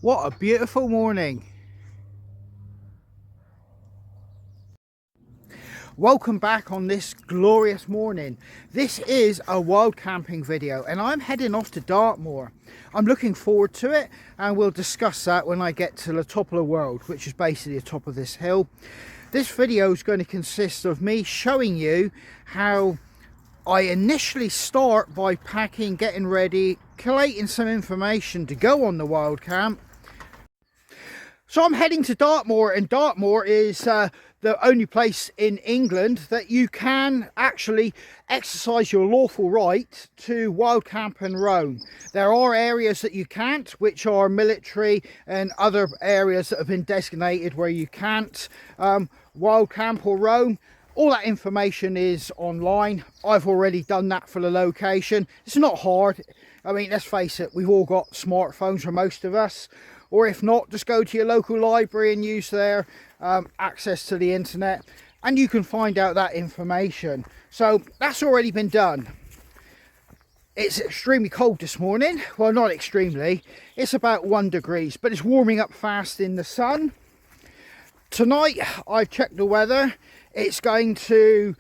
What a beautiful morning. Welcome back on this glorious morning. This is a wild camping video and I'm heading off to Dartmoor. I'm looking forward to it and we'll discuss that when I get to the top of the world, which is basically the top of this hill. This video is going to consist of me showing you how I initially start by packing, getting ready, collating some information to go on the wild camp. So I'm heading to Dartmoor, and Dartmoor is the only place in England that you can actually exercise your lawful right to wild camp and roam. There are areas that you can't, which are military, and other areas that have been designated where you can't wild camp or roam. All that information is online. I've already done that for the location. It's not hard. I mean, let's face it, we've all got smartphones for most of us. Or if not, just go to your local library and use their access to the internet and you can find out that information. So that's already been done. It's extremely cold this morning. Well, not extremely. It's about 1 degree, but it's warming up fast in the sun. Tonight, I've checked the weather. It's going to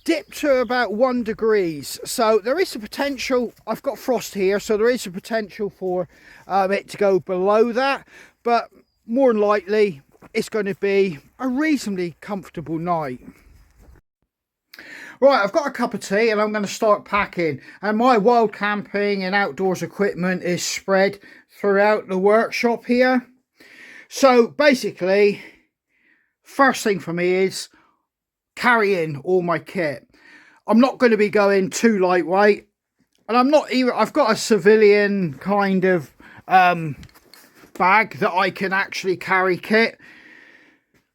dip to about 1 degree, so there is a potential. I've got frost here, so there is a potential for it to go below that, but more than likely it's going to be a reasonably comfortable night. Right, I've got a cup of tea and I'm going to start packing, and my wild camping and outdoors equipment is spread throughout the workshop here. So basically, first thing for me is carrying all my kit. I'm not going to be going too lightweight, and I'm not even, I've got a civilian kind of bag that I can actually carry kit,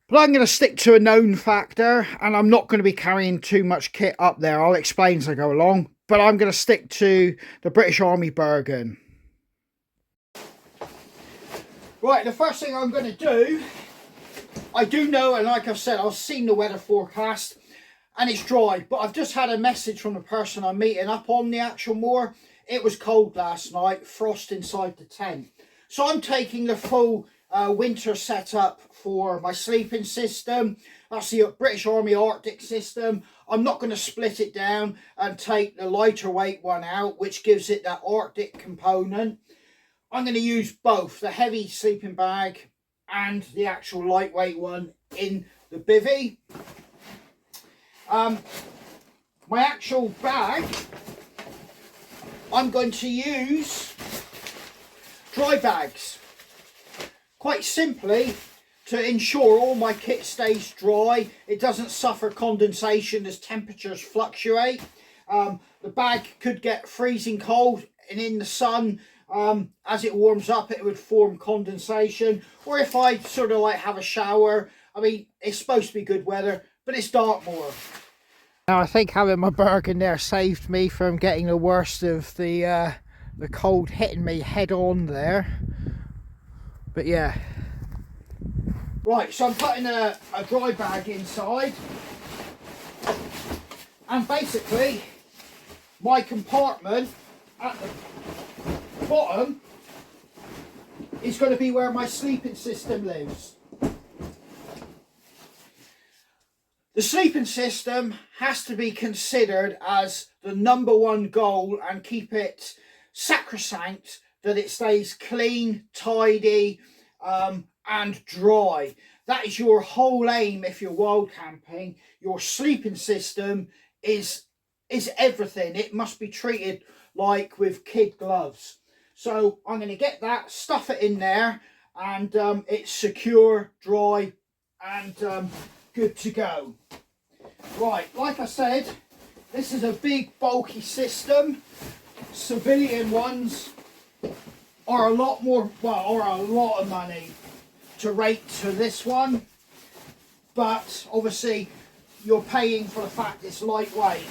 but I'm going to stick to a known factor and I'm not going to be carrying too much kit up there. I'll explain as I go along, but I'm going to stick to the British Army Bergen. Right, the first thing I'm going to do, I do know, and like I've said, I've seen the weather forecast and it's dry, but I've just had a message from the person I'm meeting up on the actual moor. It was cold last night, frost inside the tent. So I'm taking the full winter setup for my sleeping system. That's the British Army Arctic system. I'm not going to split it down and take the lighter weight one out, which gives it that Arctic component. I'm going to use both the heavy sleeping bag and the actual lightweight one in the bivvy. My actual bag, I'm going to use dry bags, quite simply to ensure all my kit stays dry. It doesn't suffer condensation as temperatures fluctuate. The bag could get freezing cold, and in the sun, as it warms up, it would form condensation. Or if I sort of like have a shower, I mean, it's supposed to be good weather, but it's Dartmoor. Now I think having my bergen there saved me from getting the worst of the cold hitting me head on there. But yeah. Right, so I'm putting a dry bag inside, and basically my compartment at the bottom is going to be where my sleeping system lives. The sleeping system has to be considered as the #1 goal, and keep it sacrosanct that it stays clean, tidy, and dry. That is your whole aim if you're wild camping. Your sleeping system is everything. It must be treated like with kid gloves. So I'm going to get that, stuff it in there, and it's secure, dry, and good to go. Right, like I said, this is a big bulky system. Civilian ones are a lot more, well, are a lot of money to rate to this one, but obviously you're paying for the fact it's lightweight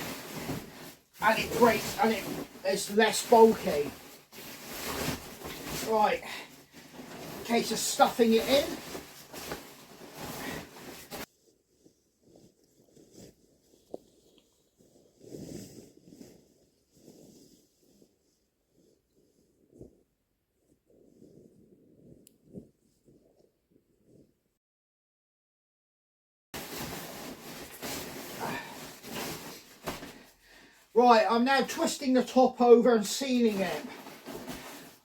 and it breaks and it's less bulky. Right, case of stuffing it in. Right, I'm now twisting the top over and sealing it.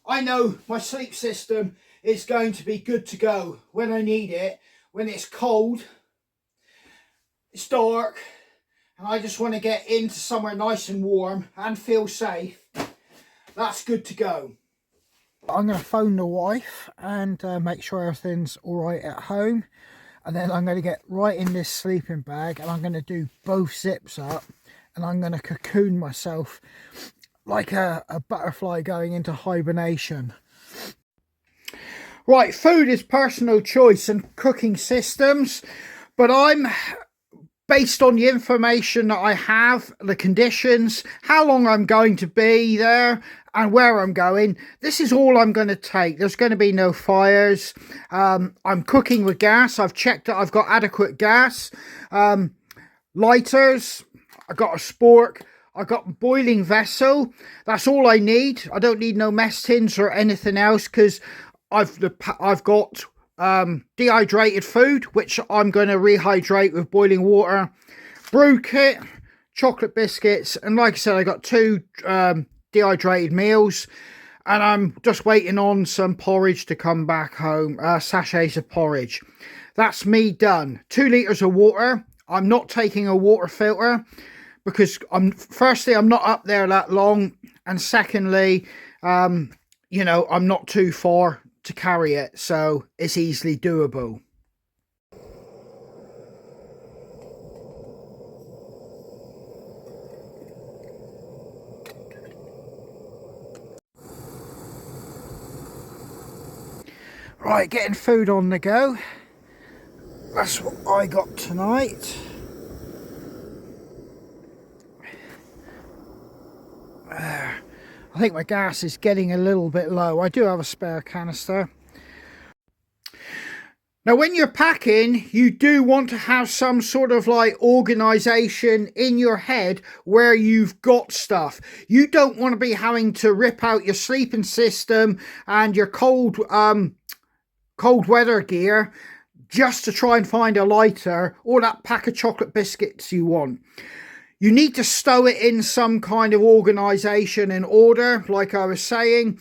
I know my sleep system is going to be good to go when I need it, when it's cold, it's dark, and I just want to get into somewhere nice and warm and feel safe. That's good to go. I'm going to phone the wife and make sure everything's all right at home. And then I'm going to get right in this sleeping bag and I'm going to do both zips up. And I'm going to cocoon myself like a butterfly going into hibernation. Right, food is personal choice and cooking systems. But I'm based on the information that I have, the conditions, how long I'm going to be there and where I'm going. This is all I'm going to take. There's going to be no fires. I'm cooking with gas. I've checked that I've got adequate gas. Lighters. I got a spork. I got a boiling vessel. That's all I need. I don't need no mess tins or anything else because I've got dehydrated food, which I'm going to rehydrate with boiling water, brew kit, chocolate biscuits, and like I said, I got 2 dehydrated meals, and I'm just waiting on some porridge to come back home, sachets of porridge. That's me done. 2 litres of water. I'm not taking a water filter because firstly, I'm not up there that long, and secondly, you know, I'm not too far to carry it, so it's easily doable. Right, getting food on the go. That's what I got tonight. I think my gas is getting a little bit low. I do have a spare canister. Now, when you're packing, you do want to have some sort of like organisation in your head where you've got stuff. You don't want to be having to rip out your sleeping system and your cold weather gear just to try and find a lighter or that pack of chocolate biscuits you want. You need to stow it in some kind of organisation and order, like I was saying.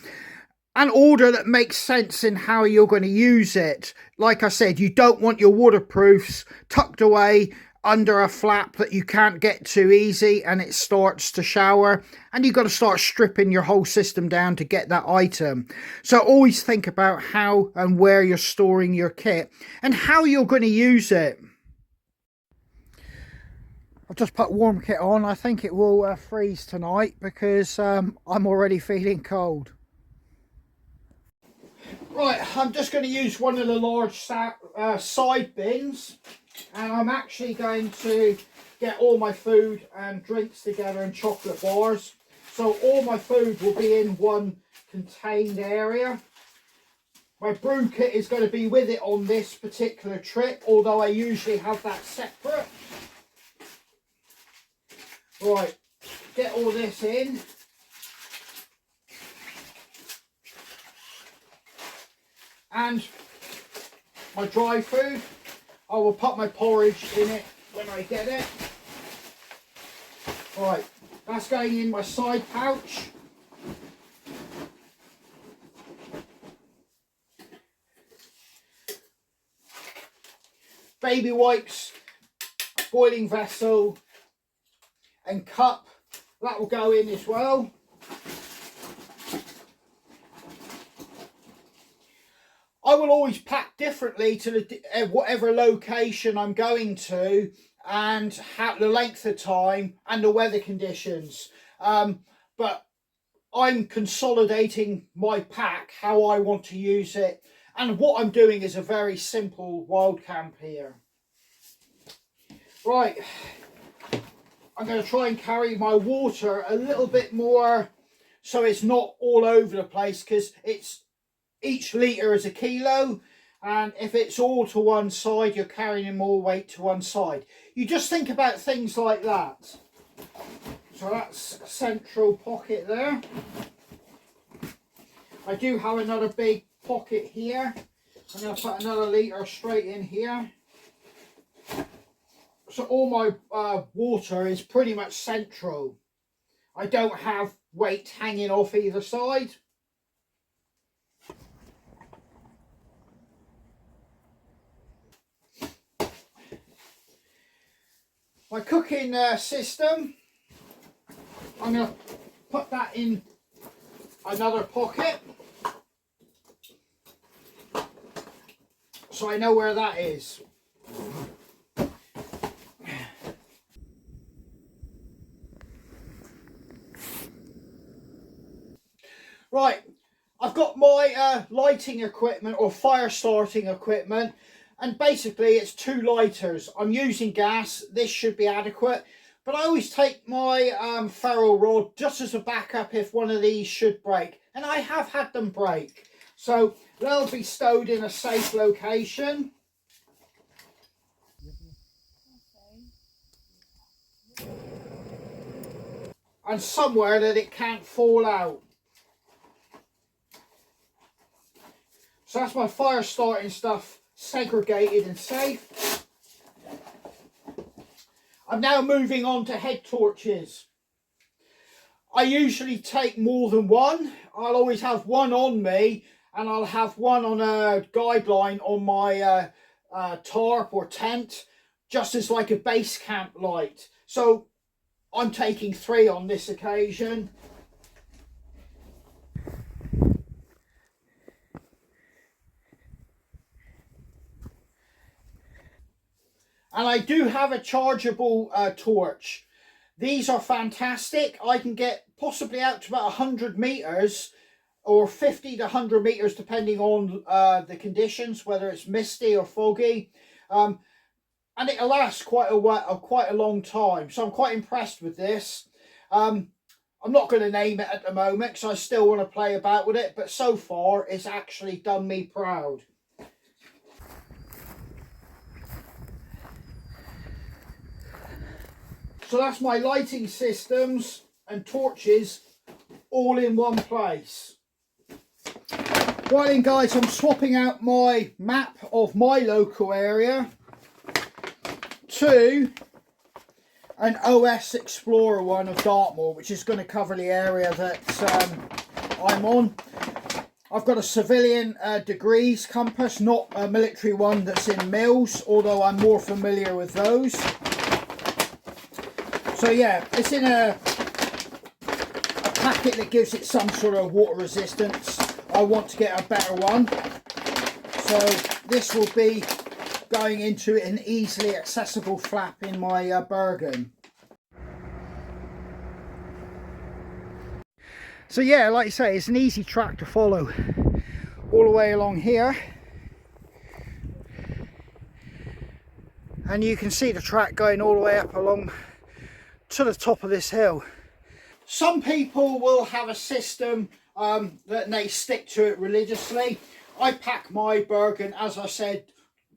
An order that makes sense in how you're going to use it. Like I said, you don't want your waterproofs tucked away under a flap that you can't get to easy and it starts to shower. And you've got to start stripping your whole system down to get that item. So always think about how and where you're storing your kit and how you're going to use it. I've just put warm kit on. I think it will freeze tonight because I'm already feeling cold. Right, I'm just going to use one of the large side bins, and I'm actually going to get all my food and drinks together and chocolate bars. So all my food will be in one contained area. My brew kit is going to be with it on this particular trip, although I usually have that separate. Right, get all this in. And my dry food, I will put my porridge in it when I get it. Right, that's going in my side pouch. Baby wipes, boiling vessel and cup, that will go in as well. I will always pack differently to the whatever location I'm going to and the length of time and the weather conditions. But I'm consolidating my pack how I want to use it, and what I'm doing is a very simple wild camp here. Right, I'm going to try and carry my water a little bit more so it's not all over the place, because each litre is a kilo, and if it's all to one side, you're carrying more weight to one side. You just think about things like that. So that's a central pocket there. I do have another big pocket here. I'm going to put another litre straight in here. So all my water is pretty much central. I don't have weight hanging off either side. My cooking system, I'm going to put that in another pocket so I know where that is. Right, I've got my lighting equipment or fire starting equipment, and basically it's 2 lighters. I'm using gas, this should be adequate, but I always take my ferro rod just as a backup if one of these should break, and I have had them break, so they'll be stowed in a safe location. And somewhere that it can't fall out. So that's my fire starting stuff segregated and safe. I'm now moving on to head torches. I usually take more than one. I'll always have one on me, and I'll have one on a guideline on my tarp or tent, just as like a base camp light. So I'm taking 3 on this occasion. And I do have a chargeable torch. These are fantastic. I can get possibly out to about 100 meters or 50 to 100 meters depending on the conditions, whether it's misty or foggy. And it'll last quite a long time. So I'm quite impressed with this. I'm not going to name it at the moment because I still want to play about with it. But so far, it's actually done me proud. So that's my lighting systems and torches all in one place. Right then guys, I'm swapping out my map of my local area to an OS Explorer one of Dartmoor, which is going to cover the area that I'm on. I've got a civilian degrees compass, not a military one that's in mils, although I'm more familiar with those. So yeah, it's in a packet that gives it some sort of water resistance. I want to get a better one. So this will be going into an easily accessible flap in my bergen. So yeah, like I say, it's an easy track to follow all the way along here. And you can see the track going all the way up along to the top of this hill. Some people will have a system that they stick to it religiously. I pack my bergen, as I said,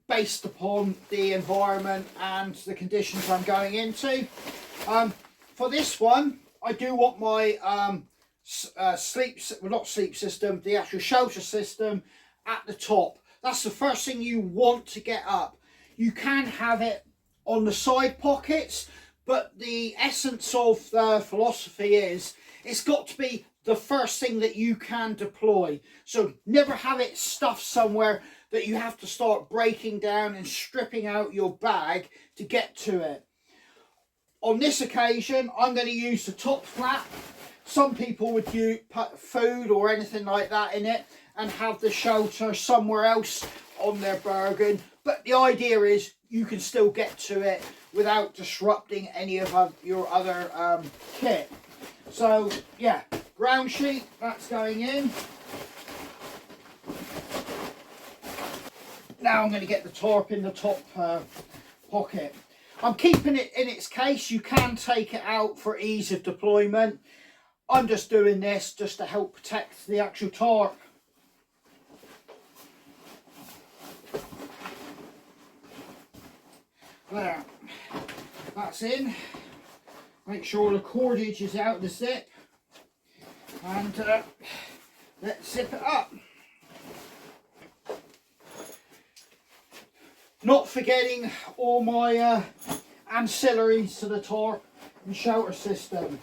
based upon the environment and the conditions I'm going into. For this one, I do want my not sleep system, the actual shelter system at the top. That's the first thing you want to get up. You can have it on the side pockets, but the essence of the philosophy is it's got to be the first thing that you can deploy. So never have it stuffed somewhere that you have to start breaking down and stripping out your bag to get to it. On this occasion, I'm going to use the top flap. Some people would put food or anything like that in it and have the shelter somewhere else on their bergen. But the idea is you can still get to it without disrupting any of your other kit. So yeah, ground sheet, that's going in. Now I'm going to get the tarp in the top pocket. I'm keeping it in its case. You can take it out for ease of deployment. I'm just doing this just to help protect the actual tarp. There, that's in. Make sure the cordage is out of the zip, and let's zip it up. Not forgetting all my ancillaries to the tarp and shelter system.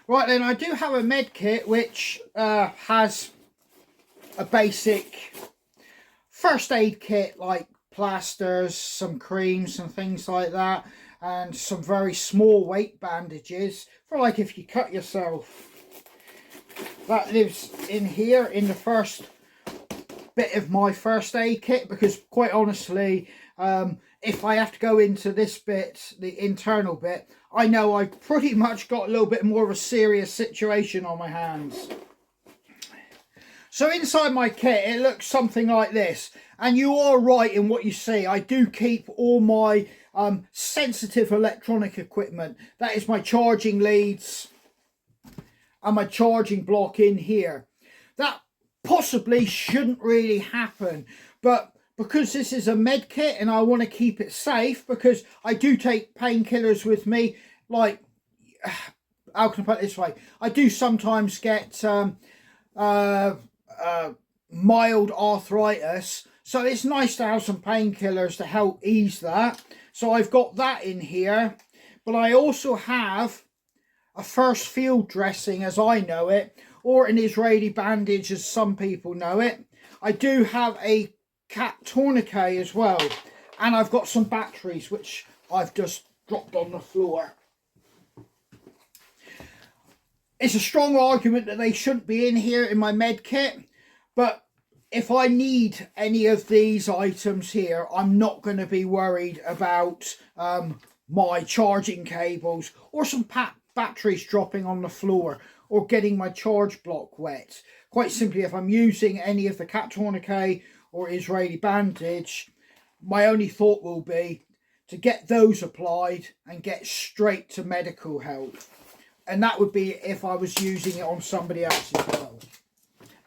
Right then, I do have a med kit which has a basic first aid kit like plasters, some creams and things like that, and some very small weight bandages for like if you cut yourself. That lives in here in the first bit of my first aid kit, because quite honestly, if I have to go into this bit, the internal bit, I know I've pretty much got a little bit more of a serious situation on my hands. So inside my kit, it looks something like this. And you are right in what you see. I do keep all my sensitive electronic equipment. That is my charging leads and my charging block in here. That possibly shouldn't really happen. But because this is a med kit and I want to keep it safe, because I do take painkillers with me, like, how can I put it this way? I do sometimes get mild arthritis, so it's nice to have some painkillers to help ease that. So I've got that in here, but I also have a first field dressing as I know it, or an Israeli bandage as some people know it. I do have a cat tourniquet as well, and I've got some batteries which I've just dropped on the floor. It's a strong argument that they shouldn't be in here in my med kit, but if I need any of these items here, I'm not going to be worried about my charging cables or some batteries dropping on the floor or getting my charge block wet. Quite simply, if I'm using any of the cat tourniquet or Israeli bandage, my only thought will be to get those applied and get straight to medical help. And that would be if I was using it on somebody else as well.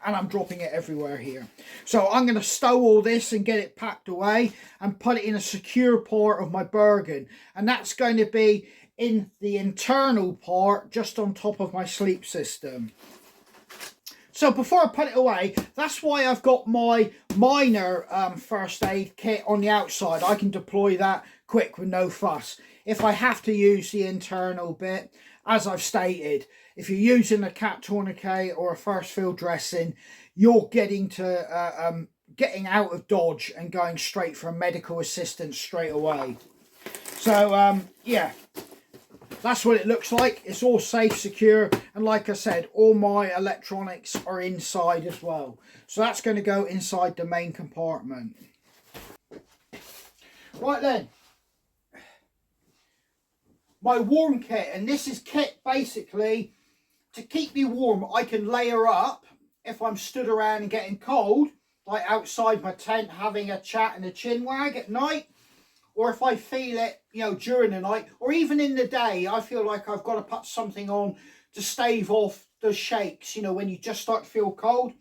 And I'm dropping it everywhere here. So I'm going to stow all this and get it packed away and put it in a secure part of my bergen. And that's going to be in the internal part, just on top of my sleep system. So before I put it away, that's why I've got my minor first aid kit on the outside. I can deploy that quick with no fuss. If I have to use the internal bit, as I've stated, if you're using a cat tourniquet or a first field dressing, you're getting out of Dodge and going straight for medical assistance straight away. So yeah, that's what it looks like. It's all safe, secure, and like I said, all my electronics are inside as well. So that's going to go inside the main compartment. Right then, my warm kit, and this is kit basically to keep me warm. I can layer up if I'm stood around and getting cold, like outside my tent having a chat and a chin wag at night, or if I feel it, you know, during the night, or even in the day, I feel like I've got to put something on to stave off the shakes, you know, when you just start to feel cold.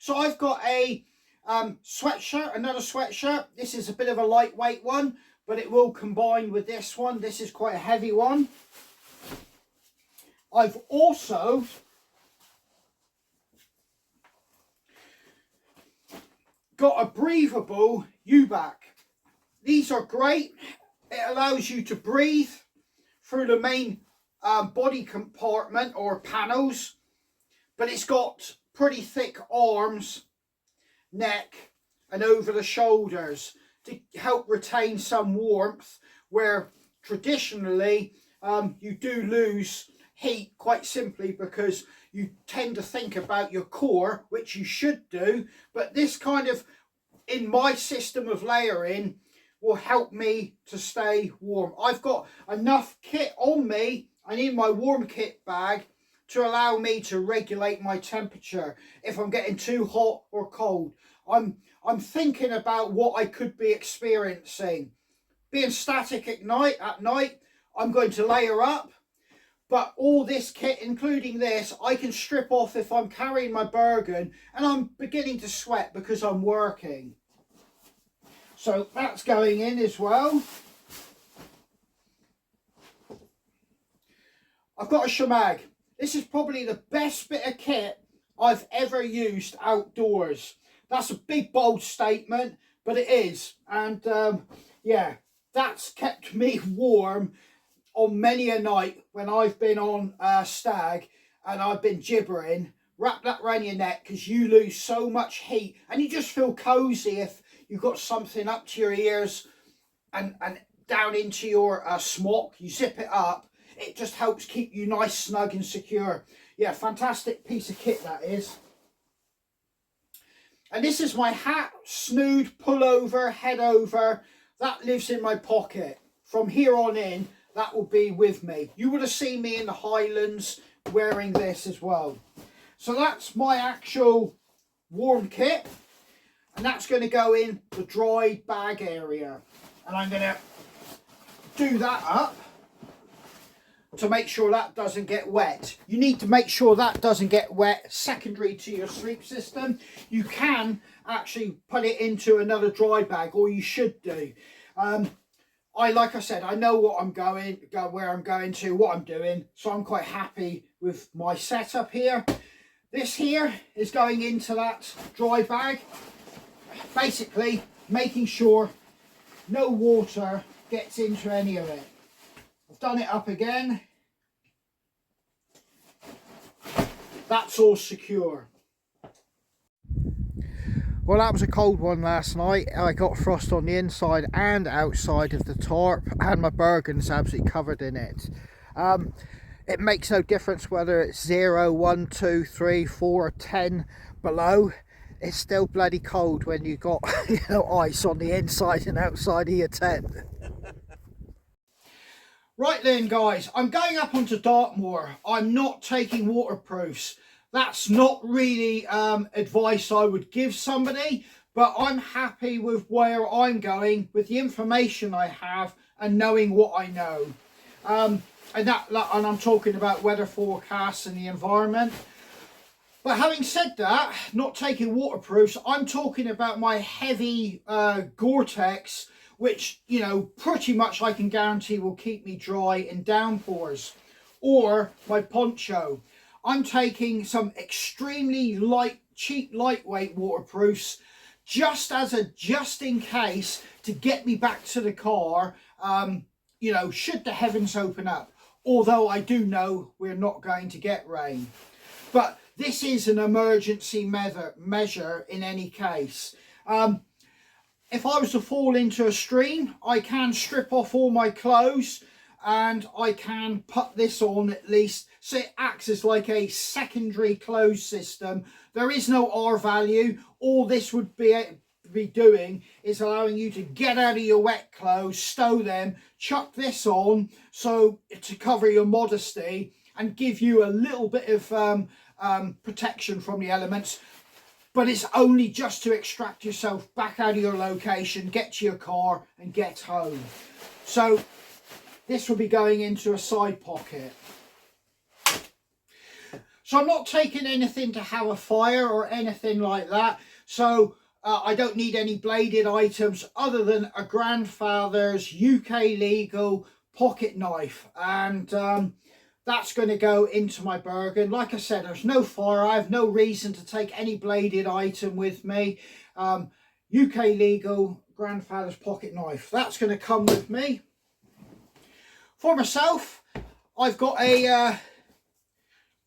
So I've got a sweatshirt, another sweatshirt. This is a bit of a lightweight one, but it will combine with this one. This is quite a heavy one. I've also got a breathable U-back. These are great. It allows you to breathe through the main body compartment or panels, but it's got pretty thick arms, neck, and over the shoulders to help retain some warmth, where traditionally you do lose heat quite simply because you tend to think about your core, which you should do, but this kind of, in my system of layering, will help me to stay warm. I've got enough kit on me and in my warm kit bag to allow me to regulate my temperature if I'm getting too hot or cold. I'm thinking about what I could be experiencing. Being static at night, I'm going to layer up, but all this kit, including this, I can strip off if I'm carrying my bergen and I'm beginning to sweat because I'm working. So that's going in as well. I've got a shemag. This is probably the best bit of kit I've ever used outdoors. That's a big bold statement, but it is. And yeah, that's kept me warm on many a night when I've been on stag and I've been gibbering, wrap that around your neck, because you lose so much heat and you just feel cozy if you've got something up to your ears and down into your smock. You zip it up, it just helps keep you nice, snug and secure. Yeah, fantastic piece of kit that is. And this is my hat, snood, pullover, head over. That lives in my pocket. From here on in, that will be with me. You would have seen me in the Highlands wearing this as well. So that's my actual warm kit. And that's going to go in the dry bag area. And I'm going to do that up to make sure that doesn't get wet. You need to make sure that doesn't get wet secondary to your sleep system. You can actually put it into another dry bag, or you should do. Like I said, I know what I'm where I'm going to, what I'm doing, so I'm quite happy with my setup here. This here is going into that dry bag, basically making sure no water gets into any of it. I've done it up again. That's all secure. Well, that was a cold one last night. I got frost on the inside and outside of the tarp, and my bergen's absolutely covered in it. It makes no difference whether it's 0, 1, 2, 3, 4 or 10 below. It's still bloody cold when you got ice on the inside and outside of your tent. Right then guys, I'm going up onto Dartmoor. I'm not taking waterproofs. That's not really advice I would give somebody, but I'm happy with where I'm going, with the information I have and knowing what I know. And I'm talking about weather forecasts and the environment. But having said that, not taking waterproofs, I'm talking about my heavy Gore-Tex, which, you know, pretty much I can guarantee will keep me dry in downpours, or my poncho. I'm taking some extremely light, cheap, lightweight waterproofs, just in case, to get me back to the car, you know, should the heavens open up. Although I do know we're not going to get rain. But this is an emergency measure in any case. If I was to fall into a stream, I can strip off all my clothes and I can put this on at least, so it acts as like a secondary clothes system. There is no R value. All this would be doing is allowing you to get out of your wet clothes, stow them, chuck this on so to cover your modesty and give you a little bit of protection from the elements. But it's only just to extract yourself back out of your location, get to your car and get home. So this will be going into a side pocket. So I'm not taking anything to have a fire or anything like that. So I don't need any bladed items other than a grandfather's UK legal pocket knife. And that's going to go into my bergen. Like I said, there's no fire. I have no reason to take any bladed item with me. UK legal grandfather's pocket knife. That's going to come with me. For myself, I've got a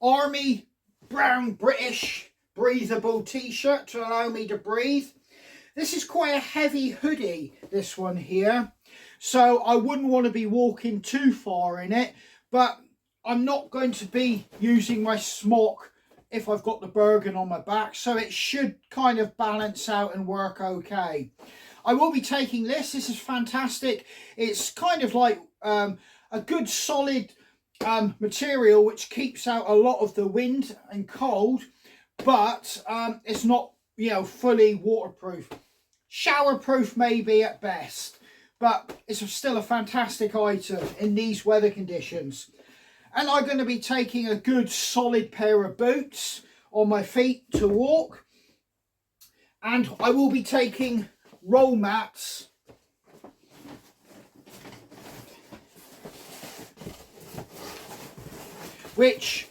Army brown British breathable t-shirt to allow me to breathe. This is quite a heavy hoodie, this one here. So I wouldn't want to be walking too far in it, but I'm not going to be using my smock if I've got the bergen on my back, so it should kind of balance out and work okay. I will be taking this. This is fantastic. It's kind of like a good solid material which keeps out a lot of the wind and cold, but it's not, you know, fully waterproof. Showerproof maybe at best, but it's still a fantastic item in these weather conditions. And I'm going to be taking a good solid pair of boots on my feet to walk. And I will be taking roll mats. Which,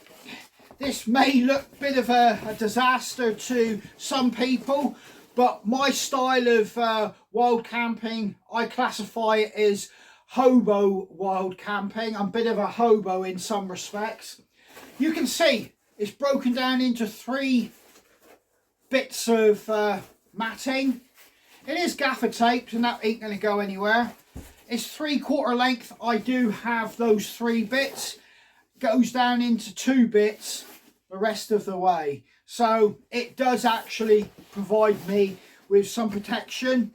this may look a bit of a disaster to some people, but my style of wild camping, I classify it as hobo wild camping. I'm a bit of a hobo in some respects. You can see It's broken down into 3 bits of matting. It is gaffer taped and that ain't going to go anywhere. It's 3/4 length. I do have those 3 bits. Goes down into 2 bits the rest of the way. So it does actually provide me with some protection.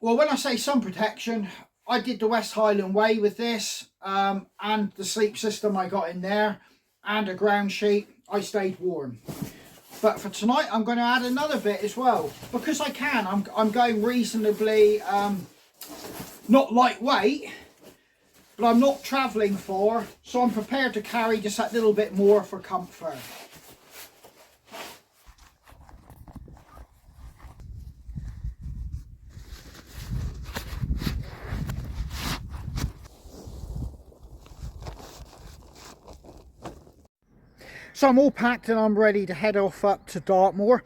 Well, when I say some protection, I did the West Highland Way with this and the sleep system I got in there and a ground sheet. I stayed warm. But for tonight, I'm going to add another bit as well because I can. I'm going reasonably not lightweight, but I'm not travelling far, so I'm prepared to carry just that little bit more for comfort. So I'm all packed and I'm ready to head off up to Dartmoor.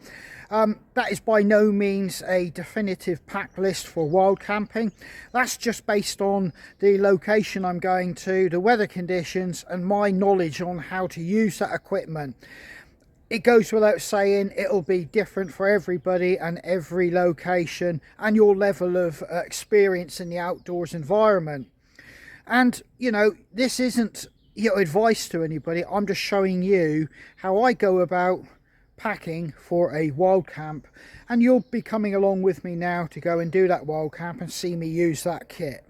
That is by no means a definitive pack list for wild camping. That's just based on the location I'm going to, the weather conditions and my knowledge on how to use that equipment. It goes without saying it'll be different for everybody and every location and your level of experience in the outdoors environment. And you know, this isn't advice to anybody. I'm just showing you how I go about packing for a wild camp, and you'll be coming along with me now to go and do that wild camp and see me use that kit.